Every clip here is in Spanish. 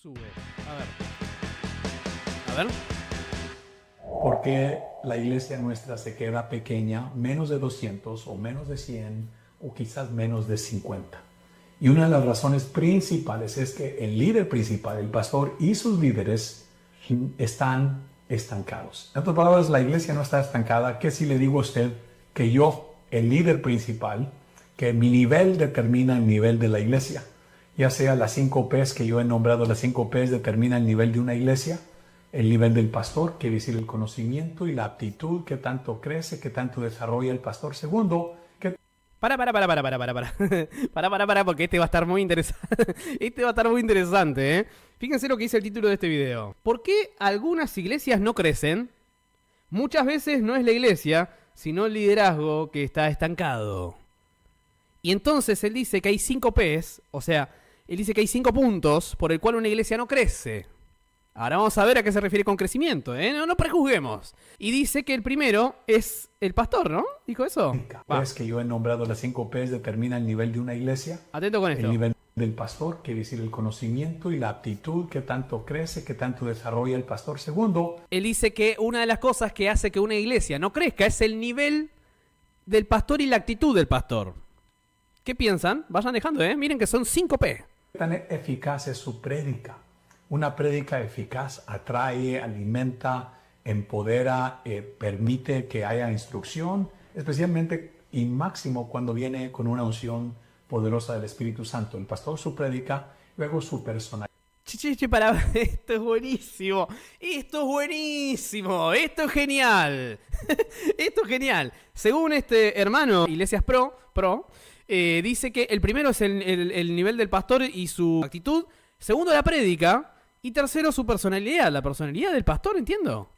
Sube. A ver. ¿Por qué la iglesia nuestra se queda pequeña, menos de 200 o menos de 100 o quizás menos de 50? Y una de las razones principales es que el líder principal, el pastor y sus líderes están estancados. En otras palabras, la iglesia no está estancada. ¿Qué si le digo a usted que yo, el líder principal, que mi nivel determina el nivel de la iglesia? Ya sea las 5 P's que yo he nombrado, las 5 P's determina el nivel de una iglesia. El nivel del pastor, quiere decir el conocimiento y la aptitud, que tanto crece, que tanto desarrolla el pastor. Segundo, que... Para, porque este va a estar muy interesante. Este va a estar muy interesante, ¿eh? Fíjense lo que dice el título de este video. ¿Por qué algunas iglesias no crecen? Muchas veces no es la iglesia, sino el liderazgo que está estancado. Y entonces él dice que hay 5 P's, o sea, él dice que hay 5 puntos por el cual una iglesia no crece. Ahora vamos a ver a qué se refiere con crecimiento, ¿eh? No prejuzguemos. Y dice que el primero es el pastor, ¿no? ¿Dijo eso? Es que yo he nombrado las 5 P's, determina el nivel de una iglesia. Atento con esto. El nivel del pastor, quiere decir el conocimiento y la aptitud, que tanto crece, que tanto desarrolla el pastor. Segundo, él dice que una de las cosas que hace que una iglesia no crezca es el nivel del pastor y la actitud del pastor. ¿Qué piensan? Vayan dejando, ¿eh? Miren que son 5 P. Tan eficaz es su prédica. Una prédica eficaz atrae, alimenta, empodera, permite que haya instrucción, especialmente y máximo cuando viene con una unción poderosa del Espíritu Santo. El pastor su prédica, luego su personalidad. Para, esto es buenísimo, esto es buenísimo, esto es genial, esto es genial. Según este hermano Iglesias Pro, dice que el primero es el nivel del pastor y su actitud, segundo la prédica y tercero su personalidad, la personalidad del pastor, entiendo.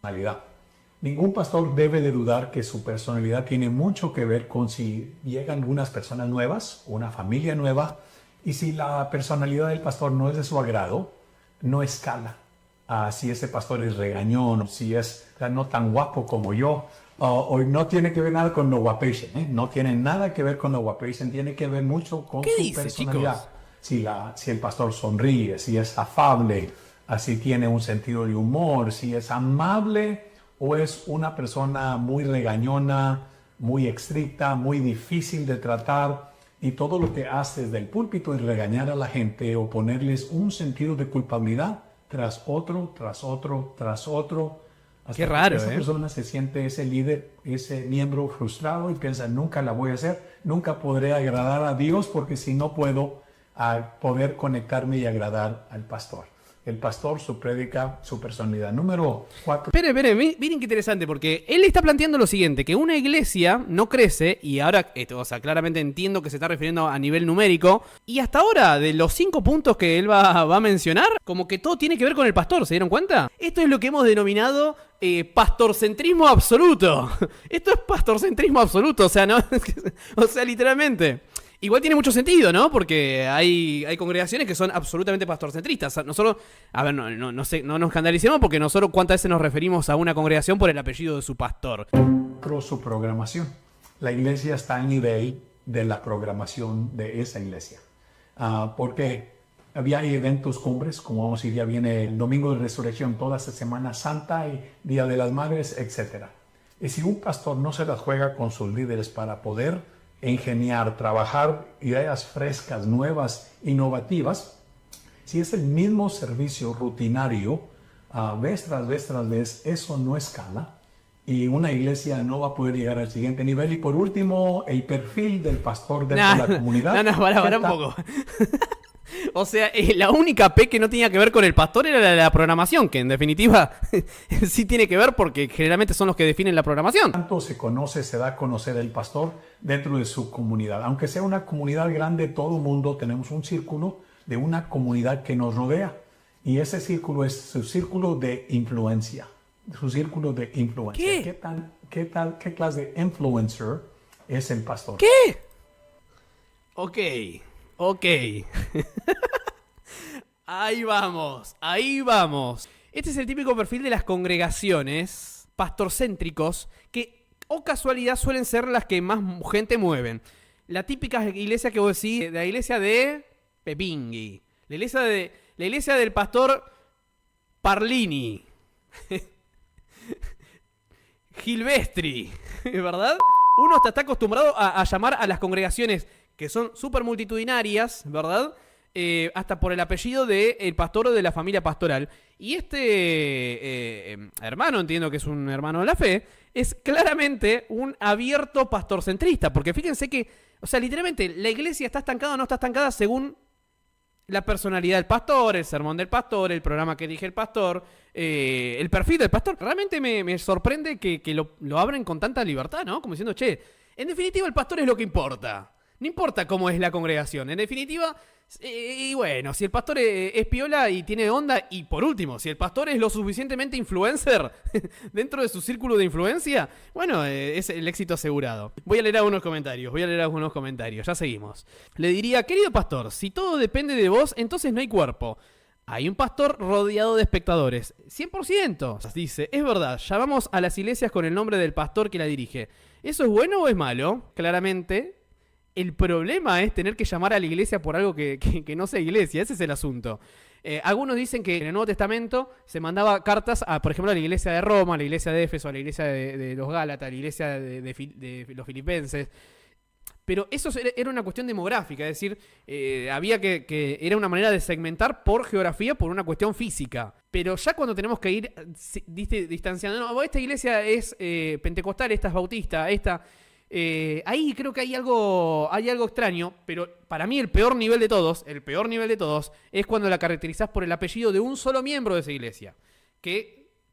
Ningún pastor debe de dudar que su personalidad tiene mucho que ver con si llegan algunas personas nuevas, una familia nueva, y si la personalidad del pastor no es de su agrado, no escala. Si ese pastor es regañón, si es no tan guapo como yo, o no tiene que ver nada con lo guapation, ¿eh? No tiene nada que ver con lo guapation, tiene que ver mucho con su personalidad. Si el pastor sonríe, si es afable, si tiene un sentido de humor, si es amable o es una persona muy regañona, muy estricta, muy difícil de tratar, y todo lo que hace desde el púlpito es regañar a la gente o ponerles un sentido de culpabilidad tras otro, tras otro, tras otro. Hasta qué raro, esa persona se siente ese líder, ese miembro frustrado y piensa, nunca la voy a hacer, nunca podré agradar a Dios porque si no puedo poder conectarme y agradar al pastor. El pastor, su prédica, su personalidad. Número 4. Esperen, miren qué interesante, porque él está planteando lo siguiente, que una iglesia no crece, y ahora, claramente entiendo que se está refiriendo a nivel numérico, y hasta ahora, de los 5 puntos que él va a mencionar, como que todo tiene que ver con el pastor, ¿se dieron cuenta? Esto es lo que hemos denominado pastorcentrismo absoluto. Esto es pastorcentrismo absoluto, o sea, ¿no? O sea, literalmente. Igual tiene mucho sentido, ¿no? Porque hay congregaciones que son absolutamente pastorcentristas. Nosotros, a ver, no nos escandalicemos porque nosotros cuántas veces nos referimos a una congregación por el apellido de su pastor. Su programación. La iglesia está al nivel de la programación de esa iglesia. Porque hay eventos cumbres, como vamos a decir, ya viene el Domingo de Resurrección, toda esta Semana Santa y Día de las Madres, etc. Y si un pastor no se las juega con sus líderes para poder ingeniar, trabajar ideas frescas, nuevas, innovativas, si es el mismo servicio rutinario, vez tras vez tras vez, eso no escala y una iglesia no va a poder llegar al siguiente nivel. Y por último, el perfil del pastor dentro de la comunidad. Para un poco. O sea, la única P que no tenía que ver con el pastor era la de la programación, que en definitiva sí tiene que ver porque generalmente son los que definen la programación. Tanto se conoce, se da a conocer el pastor dentro de su comunidad. Aunque sea una comunidad grande, todo el mundo tenemos un círculo de una comunidad que nos rodea. Y ese círculo es su círculo de influencia. Su círculo de influencia. ¿Qué clase de influencer es el pastor? ¿Qué? Ok. Ahí vamos. Este es el típico perfil de las congregaciones pastorcéntricos que, o casualidad, suelen ser las que más gente mueven. La típica iglesia que vos decís, la iglesia de Pepingui, la iglesia La iglesia del pastor Parlini. Gilvestri, ¿verdad? Uno está acostumbrado a llamar a las congregaciones que son súper multitudinarias, ¿verdad? Hasta por el apellido del pastor o de la familia pastoral. Y este hermano, entiendo que es un hermano de la fe, es claramente un abierto pastorcentrista. Porque fíjense que, o sea, literalmente, la iglesia está estancada o no está estancada según la personalidad del pastor, el sermón del pastor, el programa que dirige el pastor, el perfil del pastor. Realmente me sorprende que lo abren con tanta libertad, ¿no? Como diciendo, che, en definitiva el pastor es lo que importa. No importa cómo es la congregación. En definitiva, y bueno, si el pastor es piola y tiene onda, y por último, si el pastor es lo suficientemente influencer dentro de su círculo de influencia, bueno, es el éxito asegurado. Voy a leer algunos comentarios, ya seguimos. Le diría, querido pastor, si todo depende de vos, entonces no hay cuerpo. Hay un pastor rodeado de espectadores. 100%. Dice, es verdad, llamamos a las iglesias con el nombre del pastor que la dirige. ¿Eso es bueno o es malo? Claramente. El problema es tener que llamar a la iglesia por algo que no sea iglesia. Ese es el asunto. Algunos dicen que en el Nuevo Testamento se mandaba cartas, por ejemplo, a la iglesia de Roma, a la iglesia de Éfeso, a la iglesia de los Gálatas, a la iglesia de los filipenses. Pero eso era una cuestión demográfica, es decir, había que era una manera de segmentar por geografía, por una cuestión física. Pero ya cuando tenemos que ir distanciando, no, esta iglesia es pentecostal, esta es bautista, esta... ahí creo que hay algo extraño, pero para mí el peor nivel de todos es cuando la caracterizás por el apellido de un solo miembro de esa iglesia.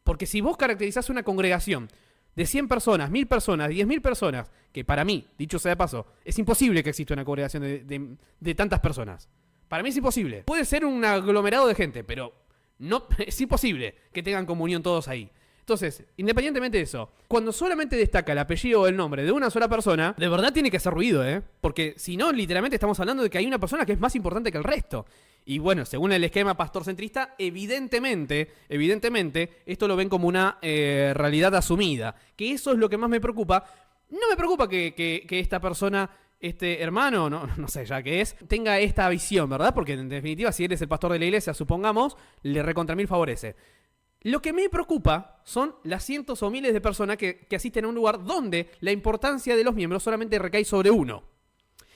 Porque si vos caracterizás una congregación de 100 personas, 1000 personas, 10.000 personas, que para mí, dicho sea de paso, es imposible que exista una congregación de tantas personas. Para mí es imposible. Puede ser un aglomerado de gente, pero no, es imposible que tengan comunión todos ahí. Entonces, independientemente de eso, cuando solamente destaca el apellido o el nombre de una sola persona, de verdad tiene que hacer ruido, ¿eh? Porque si no, literalmente estamos hablando de que hay una persona que es más importante que el resto. Y bueno, según el esquema pastorcentrista, evidentemente, esto lo ven como una realidad asumida. Que eso es lo que más me preocupa. No me preocupa que esta persona, este hermano, no sé ya qué es, tenga esta visión, ¿verdad? Porque en definitiva, si él es el pastor de la iglesia, supongamos, le recontra mil favorece. Lo que me preocupa son las cientos o miles de personas que asisten a un lugar donde la importancia de los miembros solamente recae sobre uno.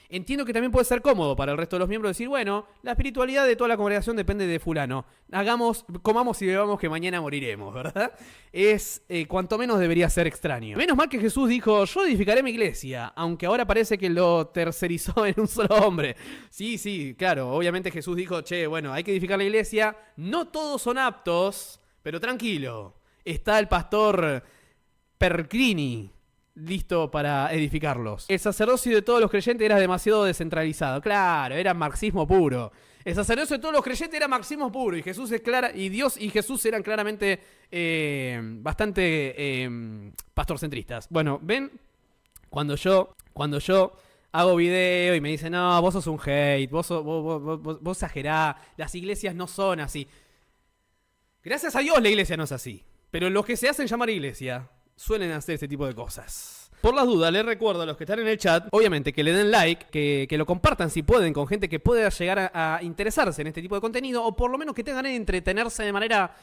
Entiendo que también puede ser cómodo para el resto de los miembros decir, bueno, la espiritualidad de toda la congregación depende de fulano. Comamos y bebamos que mañana moriremos, ¿verdad? Cuanto menos debería ser extraño. Menos mal que Jesús dijo, yo edificaré mi iglesia, aunque ahora parece que lo tercerizó en un solo hombre. Sí, claro, obviamente Jesús dijo, che, bueno, hay que edificar la iglesia, no todos son aptos... Pero tranquilo, está el pastor Percrini listo para edificarlos. El sacerdocio de todos los creyentes era demasiado descentralizado. Claro, era marxismo puro. El sacerdocio de todos los creyentes era marxismo puro. Y Jesús y Dios y Jesús eran claramente bastante pastorcentristas. Bueno, ven, cuando yo hago video y me dicen, no, vos sos un hate, vos exagerás, las iglesias no son así. Gracias a Dios la iglesia no es así. Pero los que se hacen llamar iglesia suelen hacer este tipo de cosas. Por las dudas, les recuerdo a los que están en el chat, obviamente, que le den like, que lo compartan si pueden con gente que pueda llegar a interesarse en este tipo de contenido, o por lo menos que tengan de entretenerse de manera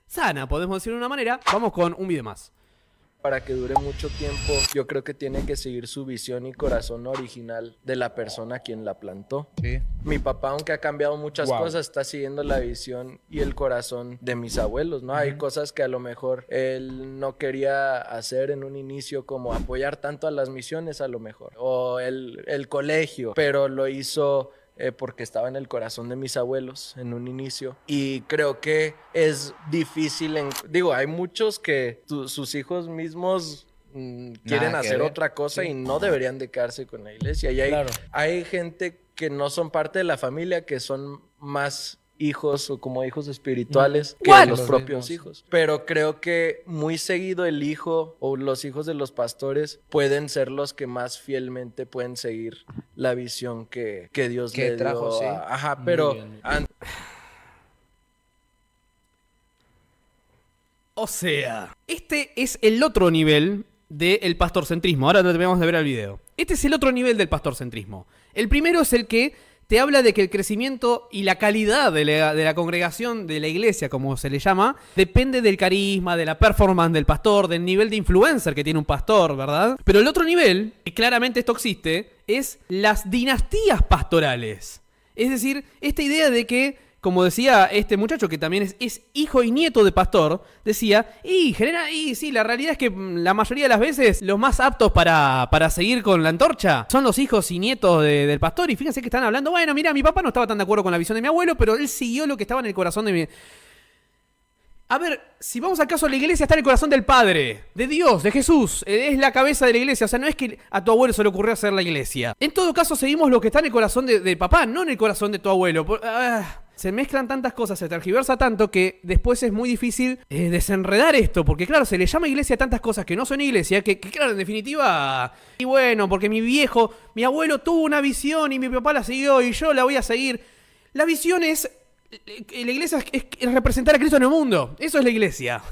sana, podemos decir de una manera. Vamos con un video más. Para que dure mucho tiempo, yo creo que tiene que seguir su visión y corazón original de la persona quien la plantó. Sí. Mi papá, aunque ha cambiado muchas cosas, está siguiendo la visión y el corazón de mis abuelos, ¿no? Hay cosas que a lo mejor él no quería hacer en un inicio, como apoyar tanto a las misiones a lo mejor, o el colegio, pero lo hizo... porque estaba en el corazón de mis abuelos en un inicio, y creo que es difícil, hay muchos que sus hijos mismos quieren hacer otra cosa, y no deberían de quedarse con la iglesia, y hay gente que no son parte de la familia, que son más hijos o como hijos espirituales que los propios hijos. Pero creo que muy seguido el hijo o los hijos de los pastores pueden ser los que más fielmente pueden seguir la visión que Dios le trajo, dio. sí. Ajá, pero... O sea, este es el otro nivel del pastorcentrismo. Ahora terminamos de ver el video. Este es el otro nivel del pastorcentrismo. El primero es el que te habla de que el crecimiento y la calidad de la congregación, de la iglesia, como se le llama, depende del carisma, de la performance del pastor, del nivel de influencer que tiene un pastor, ¿verdad? Pero el otro nivel, y claramente esto existe, es las dinastías pastorales. Es decir, esta idea de que, como decía este muchacho que también es hijo y nieto de pastor, decía, sí, la realidad es que la mayoría de las veces los más aptos para seguir con la antorcha son los hijos y nietos del pastor. Y fíjense que están hablando, bueno, mira, mi papá no estaba tan de acuerdo con la visión de mi abuelo, pero él siguió lo que estaba en el corazón de mi... A ver, si vamos al caso de la iglesia, está en el corazón del Padre, de Dios, de Jesús. Es la cabeza de la iglesia. O sea, no es que a tu abuelo se le ocurrió hacer la iglesia. En todo caso, seguimos lo que está en el corazón de papá, no en el corazón de tu abuelo. Se mezclan tantas cosas, se tergiversa tanto que después es muy difícil desenredar esto. Porque claro, se le llama iglesia a tantas cosas que no son iglesia, que claro, en definitiva... Y bueno, porque mi abuelo tuvo una visión y mi papá la siguió y yo la voy a seguir. La visión es... La iglesia es representar a Cristo en el mundo. Eso es la iglesia.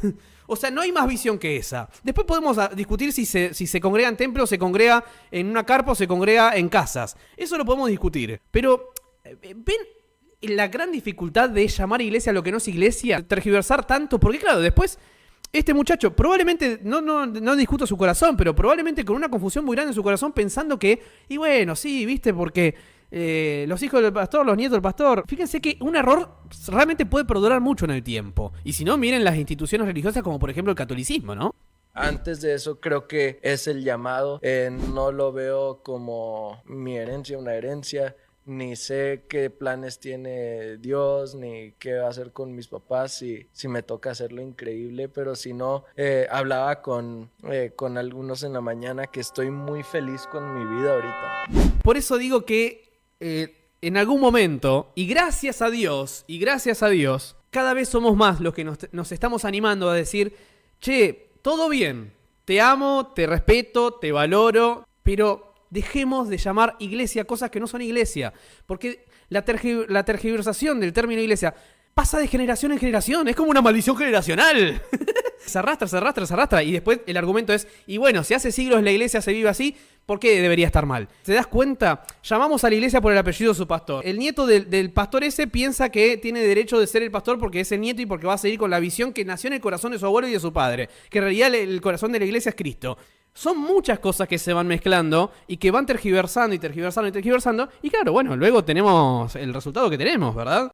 O sea, no hay más visión que esa. Después podemos discutir si se congrega en templo, se congrega en una carpa o se congrega en casas. Eso lo podemos discutir. Pero, ¿ven la gran dificultad de llamar iglesia a lo que no es iglesia? Tergiversar tanto. Porque claro, después, este muchacho probablemente, no discuto su corazón, pero probablemente con una confusión muy grande en su corazón pensando que, y bueno, sí, viste, porque... los hijos del pastor, los nietos del pastor. Fíjense que un error realmente puede perdurar mucho en el tiempo. Y si no, miren las instituciones religiosas como por ejemplo el catolicismo, ¿no? Antes de eso creo que es el llamado. No lo veo como mi herencia, una herencia. Ni sé qué planes tiene Dios, ni qué va a hacer con mis papás si me toca hacerlo increíble. Pero si no, hablaba con algunos en la mañana que estoy muy feliz con mi vida ahorita. Por eso digo que en algún momento, y gracias a Dios, cada vez somos más los que nos estamos animando a decir, che, todo bien, te amo, te respeto, te valoro, pero dejemos de llamar iglesia cosas que no son iglesia, porque la tergiversación del término iglesia pasa de generación en generación, es como una maldición generacional. Se arrastra, y después el argumento es, y bueno, si hace siglos la iglesia se vive así, ¿por qué debería estar mal? ¿Te das cuenta? Llamamos a la iglesia por el apellido de su pastor. El nieto del pastor ese piensa que tiene derecho de ser el pastor porque es el nieto y porque va a seguir con la visión que nació en el corazón de su abuelo y de su padre, que en realidad el corazón de la iglesia es Cristo. Son muchas cosas que se van mezclando y que van tergiversando, y claro, bueno, luego tenemos el resultado que tenemos, ¿verdad?